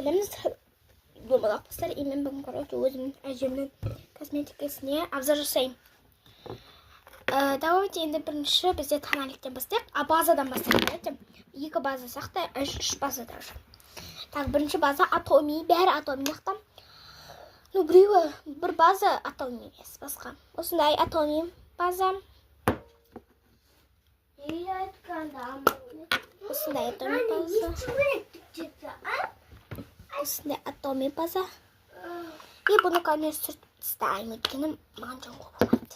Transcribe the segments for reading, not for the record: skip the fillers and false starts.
келеміз. Домалақ достар, мен бүгін короче өзімнің әжемнің косметикасіне обзор жасаймын. Давайте енді бірінші бізде тональниктен бастайық, а базадан бастайық. Екі база сақты, үш база даже. Так, бірінші база Atomy, бәрі Atomy яқтан. Ну, біреуі бір база Atomy емес, басқа. Осындай Atomy база. Осындай Atomy база. Осындай Atomy база. И бұны кәне сүртіп тастаймын, өйткені маған жөн болмайды.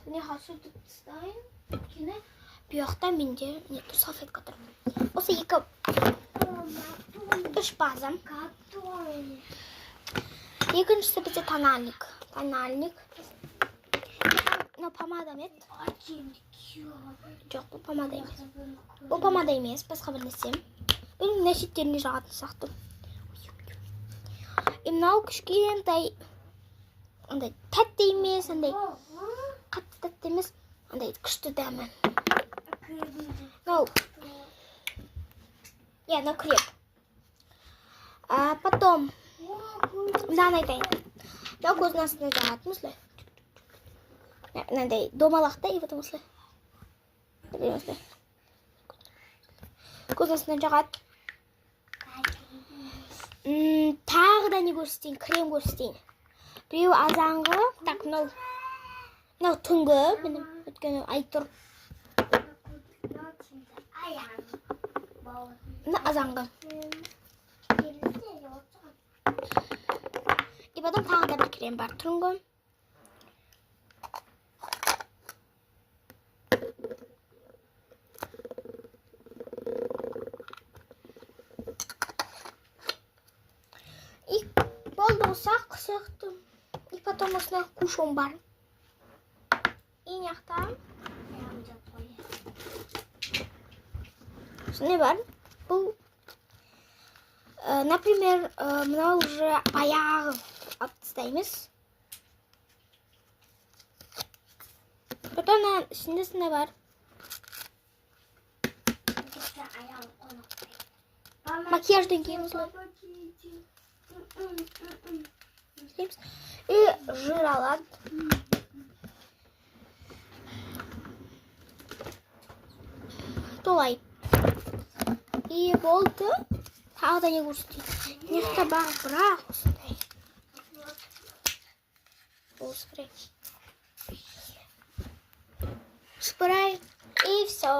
Бұны сүртіп тастаймын, өйткені бұяқта менде салфетка тұр. Осы екі үш база. Екіншісі бізде тональник. Мынау помада ма еді? Жоқ, бұл помада емес. Бұл помада емес, басқа бір нәрсе. Бұның нәшеттеріне жағатын сақтым. Мынау кішкентай, андай тәтті емес, андай қатты тәтті емес, андай күшті дәмі. Мынау крем. Потом мынаны айтайын. Мынау көздің астына жағатын осылай. Мынандай домалақта и потом осылай. Көздің астына жағады. Тағы да не көрсетейін, крем көрсетейін. Біреуі азанғы, так, мынау түнгі, менің өткені ай тұр. Мына азанғы. И потом тағы да бір крем бар, түнгі. И болды ұсақ сияқты. И потом осына кушон бар. И няқта. Осыны бар. Бұл, например, мына уже баяғы алып тастаймыз. Потом ішінде сынай бар. Макияждан кейін осылай. И жир алады. Толай. И болды. Тағы да не көрсетейін. Нехта бар, бірақ осындай. Бұл спрей. И все.